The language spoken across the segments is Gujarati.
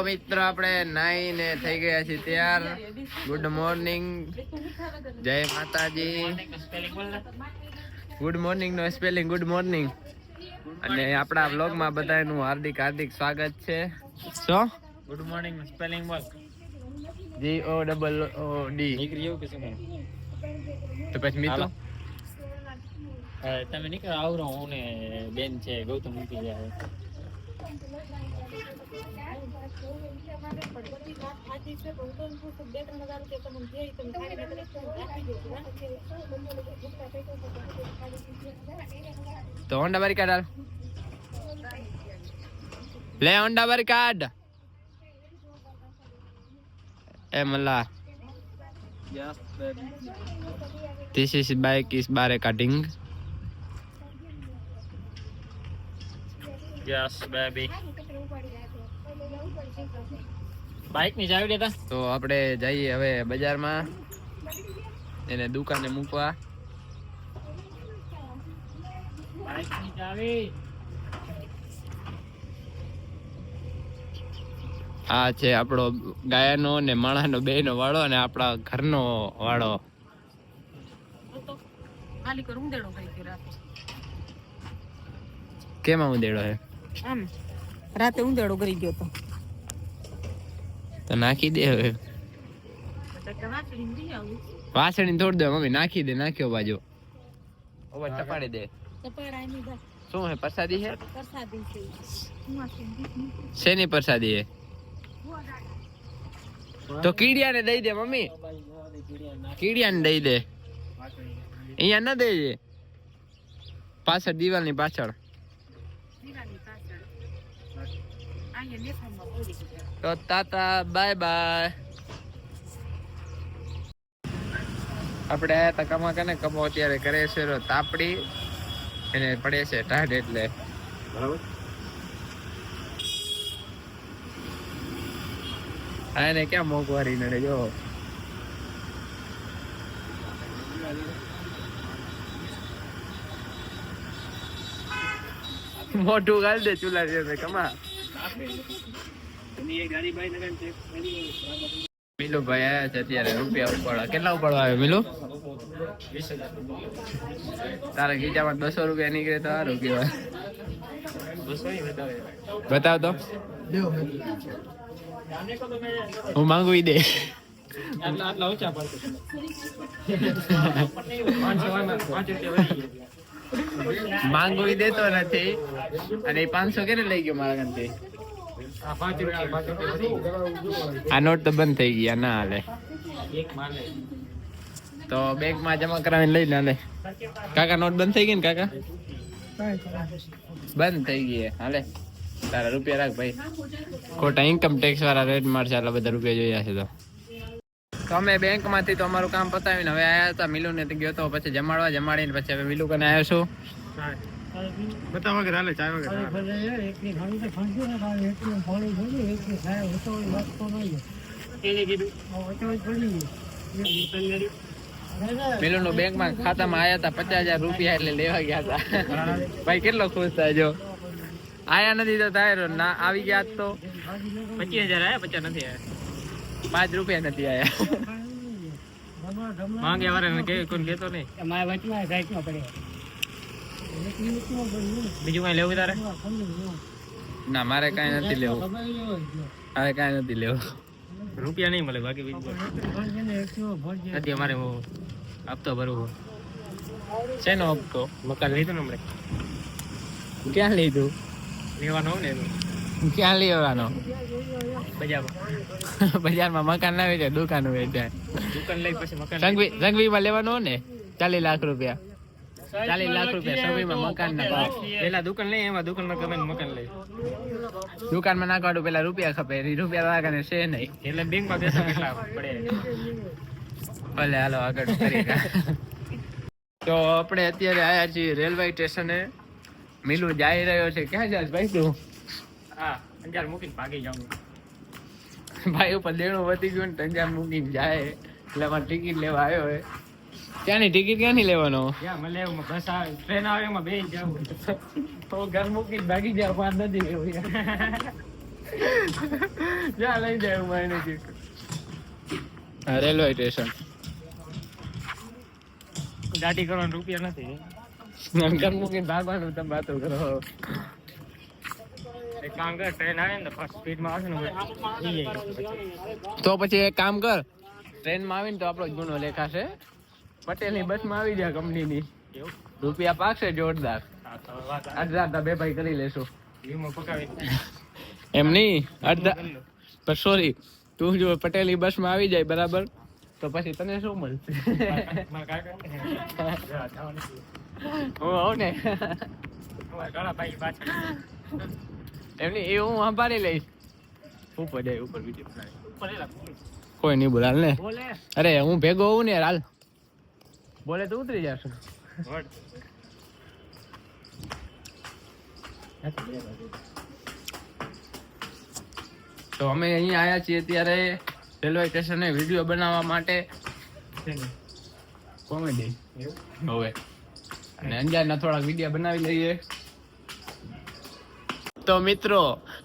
મિત્રો આપણે નાઈને થઈ ગયા છીએ તૈયાર. ગુડ મોર્નિંગ, જય માતાજી. ગુડ મોર્નિંગ નો સ્પેલિંગ ગુડ મોર્નિંગ. અને આપણા વ્લોગમાં બધાનું હાર્દિક હાર્દિક સ્વાગત છે. શું ગુડ મોર્નિંગ સ્પેલિંગ બોલ. GOOD. તો પછી મિત્રો તમે નીકળો આવરો. હું ને બેન છે ગૌતમ મૂકી જાય. તો હોન્ડા બારી કાર્ડ લે. હોન્ડા બારી card A મલ્લા. This is bike is bare cutting. Yes baby. Bike ની ચાવી દેતા. તો આપણે જઈએ હવે બજારમાં એને દુકાને મૂકવા. બાઈક ની ચાવી. આ છે આપણો ગાયનો ને માણાનો બેનો વાળો અને આપણા ઘરનો વાળો. કેમાં ઉંદેડો હે? આમ રાતે ઉંદેડો કરી ગયો તો નાખી દે હવે. વાસણી તોડ દે મમ્મી. નાખી દે. નાખ્યો બાજુ ઓવર ટપાડી દે. શું હે? પ્રસાદી છે? શેની પ્રસાદી હે? તો કીડિયાને દઈ દે મમ્મી. કીડિયાને દઈ દે. અહીંયા ના દે. પાછળ દિવાલની પાછળ. તો તાતા બાય બાય. આપણે આયા તા કમા કને. કમો અત્યારે કરે છે તાપડી. એને પડે છે ટાઢ એટલે બરાબર. આને ક્યાં મોંઘવારી નડે જો. મોટું ગાલ દે ચૂલા છે કમા. મિલુ ભાઈ આયા છે અત્યારે રૂપિયા ઉપાડવા. કેટલા ઉપાડવા આવે મિલુ? 20,000. તારા ખીચામાં 200 રૂપિયા નીકળે તો સારું કહેવાય. બતાવ તો. હું માંગુ દે. માંગુ દેતો નથી અને 500 કેને લઈ ગયો મારા ઘરથી? આ નોટ તો બંધ થઈ ગયા. ના હાલે. તો બેંક માં જમા કરાવીને લઈ લે. કાકા નોટ બંધ થઈ ગઈ ને કાકા? બંધ થઈ ગઈ. હાલે તારા રૂપિયા રાખ ભાઈ. ખોટા ઇન્કમ ટેક્સ વાળા રેટ મારશે. આટલા બધા રૂપિયા જોયા છે. તો અમે બેંક માંથી તો અમારું કામ પતાવીને હવે આયા હતા. મિલુ ને ગયો તો પછી જમાડવા. જમાડીને પછી હવે મિલુ કને આવ્યો છું. બતાવ વગર હાલે. ચા વગર મિલુ નું બેંક માં ખાતામાં આયા હતા 50,000 રૂપિયા એટલે લેવા ગયા હતા. ભાઈ કેટલો ખુશ થાય જો. આયા નથી તો થાય ના આવી ગયા તો 25,000 આયા. 50 નથી આયા. 5 રૂપિયા નથી આયા. માંગે વાળા કે કોણ કેતો નહીં. મારા વચમાં સાઈડમાં પડે. બીજું કઈ લેવું તારે? ના મારે કઈ નથી લેવું. હવે કઈ નથી લેવું. રૂપિયા નહીં મળે બાકી બીજું નથી. અમારે હપ્તો ભરવું. શેનો હપ્તો? મકાન લીધું ને હમણે. ક્યાં લીધું? લેવાનો ને ક્યાં લેવાનો? બજારમાં. બજારમાં મકાન ના વેચાય, દુકાન વેચાય. દુકાન લઈ પછી મકાન સંઘવીમાં લેવાનો ને 40 લાખ રૂપિયા. 40 લાખ રૂપિયા સંઘવીમાં મકાન ના ભાવ. પેલા દુકાન લઈ એમાં દુકાનમાં ગમે મકાન લઈ. દુકાનમાં નાખવાનું પેલા રૂપિયા ખપે. રૂપિયા વાળા છે નહીં એટલે બેંકમાં પૈસા કેટલા પડે. ભલે હાલો આગળ કરી. તો આપણે અત્યારે આયા છીએ રેલવે સ્ટેશને. મિલુ જઈ રહ્યો છે. ક્યાં જાય ભાઈ તું? હા અંજાર મૂકીને ભાગી જાઉં. ભાઈ ઉપર દેણું વધી ગયું ને અંજાર મૂકીને જાય એટલે અમારે ટિકિટ લેવા આવ્યો હોય. ક્યાંની ટિકિટ ક્યાંથી લેવાનો? ક્યાં મળે એમાં બસ આવે ટ્રેન આવે એમાં બેસી જાવ. તો ઘર મૂકીને ભાગી જાવ. પાંચ નથી લેવું. ક્યાં લઈ જાય હું એને કે રેલવે સ્ટેશન ગાડી કરવાનો રૂપિયા નથી ઘર મૂકીને ભાગવાનું તમે વાતો કરો. એક કામ કર ટ્રેન આવે ને ફર્સ્ટ સ્પીડમાં આવશે ને ઈ જાય તો પછી એક કામ કર, ટ્રેનમાં આવીને તો આપણો જ ગુનો લેખાશે. પટેલની બસમાં આવી જાય કંપનીની, એવું રૂપિયા પાકશે જોરદાર. અડધા બે ભાઈ કરી લેશું. વીમો પકાવી એમ નહીં, અડધા પણ સોરી, તું જો પટેલની બસમાં આવી જાય બરાબર, તો પછી તને શું મળશે? મારા કાકા હું આવું ને ઘણા ભાઈ પાછળ એમની એ હું સંભાળી લઈશ. ઉપર જાય ઉપર વિડીયો ઉપર એલા કોઈ નહીં બોલાલ ને. બોલે અરે હું ભેગો હોઉં ને હાલ, બોલે તો ઉતરી જશે. વડ તો અમે અહીંયા આવ્યા છીએ ત્યારે રેલવે સ્ટેશને વિડીયો બનાવવા માટે. કોમેડી હવે અને અંજારના થોડાક વિડીયો બનાવી લઈએ. તો મિત્રો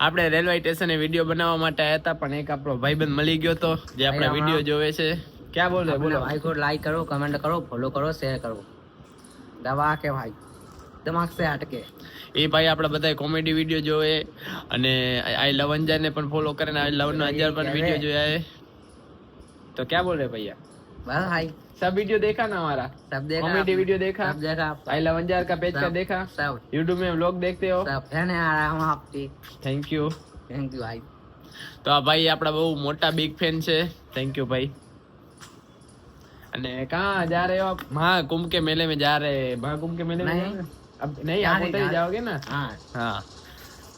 આપણે રેલવે સ્ટેશને વિડીયો બનાવવા માટે આવ્યા હતા, પણ એક આપણો ભાઈબંધ મળી ગયો તો જે આપણા વિડીયો જોવે છે. ક્યાં બોલે બોલો भाई को लाइक करो, कमेंट करो, फॉलो करो, शेयर करो, दबा के भाई दिमाग से हट के. એ ભાઈ આપણા બધા કોમેડી વિડીયો જોવે અને આઈ લવ અંજાર ને પણ ફોલો કરે ને આઈ લવ નો અંજાર પણ વિડીયો જોયા है. तो क्या बोल रहे भैया, बस भाई सब वीडियो देखा ना हमारा, सब देखा, कॉमेडी वीडियो देखा, सब देखा, आई लव अंजार का पेज का सब- देखा, सब यूट्यूब में व्लॉग देखते हो. सब फैन आ रहा हूँ आपकी. Thank you. थैंक यू भाई. તો આ ભાઈ આપણા બહુ મોટા બિગ ફેન છે. થેન્ક યુ ભાઈ. અને कहाँ जा रहे हो आप? महाकुंभ के मेले में जा रहे हैं. महाकुंभ के मेले में नहीं. जा रहे हैं? अब नहीं, आप नहीं, उधर ही नहीं. जाओगे ना. हाँ હા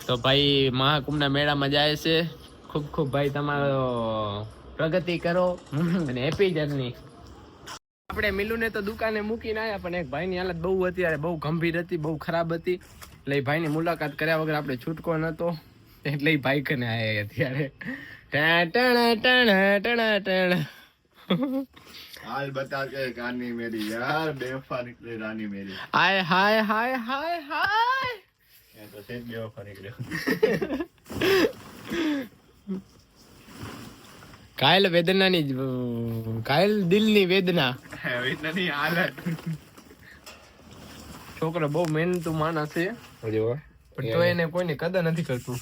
તો ભાઈ મહાકુંભના મેળામાં જાય છે. ખૂબ ખૂબ ભાઈ તમારો પ્રગતિ કરો અને હેપી જર્ની. આપણે મિલુને તો દુકાને મૂકીને આવ્યા, પણ એક ભાઈની હાલત બહુ અત્યારે બહુ ગંભીર હતી, બહુ ખરાબ હતી. એટલે એ ભાઈની મુલાકાત કર્યા વગર આપણે છૂટકો નતો, એટલે એ ભાઈ કને આવ્યા અત્યારે. ટા ટા ટા ટા. हाल बता के कहानी मेरी यार, बेवफा निकली रानी मेरी. હાય હાય હાય હાય હાય. ये तो सिर्फ बेवफा निकले. કાયલ વેદનાની કાયલ દિલની વેદના. इतना नहीं हालत. છોકરો બહુ મહેનતુ માણસ છે, પણ તો એને કોઈને કદર નથી કરતું.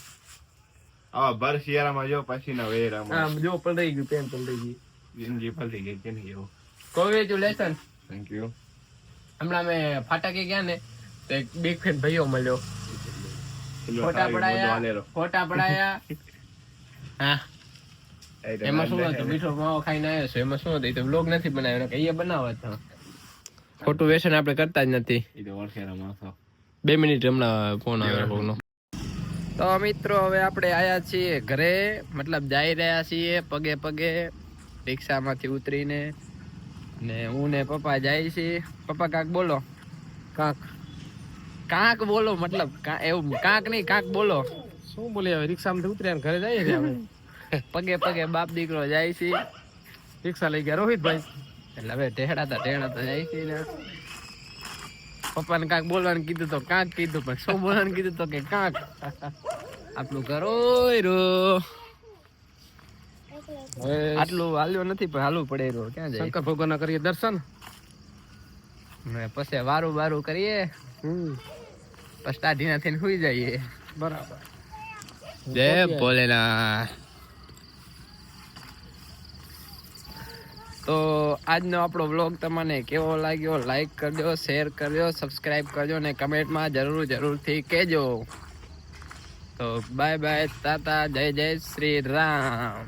આ બર શિયાળામાં જો પછી ના વેરામાં આમ જો પલળી ગયું, પેન પલળી ગઈ. જિંદગી પલટી ગઈ કે નહીં એવું. કોંગ્રેચ્યુલેશન. Thank you. હમણાં મેં ફાટાકે ગયા ને તો એક બિગ ફેન ભાઈઓ મળ્યો. ફોટા પડાયા. હા, એમાં શું હતું, મીઠો માવો ખાઈને આવ્યો છે. એમાં શું હતું, એ તો વ્લોગ નથી બનાવ્યો, કે એ બનાવવા હતા. ખોટું વ્યસન આપણે કરતા જ નથી. એ તો વર્ષેના માણસો. 2 મિનિટ હમણાં ફોન આવ્યો કોકનો. તો મિત્રો હવે આપણે આયા છીએ ઘરે, મતલબ જઈ રહ્યા છીએ પગે પગે રિક્ષામાંથી ઉતરીને. ને હું ને પપ્પા જાય છે. પપ્પા કાંક બોલો. કાંક કાંક બોલો, મતલબ એવું કાંક નહીં, કાંક બોલો. શું બોલે હવે રિક્ષામાંથી ઉતર્યા ઘરે જઈએ છીએ આપણે. પગે પગે બાપ દીકરો જાય છે. રિક્ષા લઈ ગયા રોહિતભાઈ. એટલે હવે ટેહડાતા જાય છે ને. પપ્પાને કાંક બોલવાનું કીધું તો કાંક કીધું, પણ શું બોલવાનું કીધું તો કે કાંક. આપણું ઘર ઓય રો. આટલું હાલ્યો નથી પણ હાલવું પડે રો. ક્યાં જાય? શંકર ભગવાનના કરીએ દર્શન. ને પછી વારું વારું કરીએ, પછી ટાઢીના થઈને સુઈ જઈએ. બરાબર. જય ભોલેનાથ. તો આજનો આપણો વ્લોગ તમને કેવો લાગ્યો, લાઈક કરજો, શેર કરજો, સબસ્ક્રાઇબ કરજો ને કમેન્ટમાં જરૂરથી કહેજો. તો બાય બાય, તાતા, જય જય શ્રી રામ.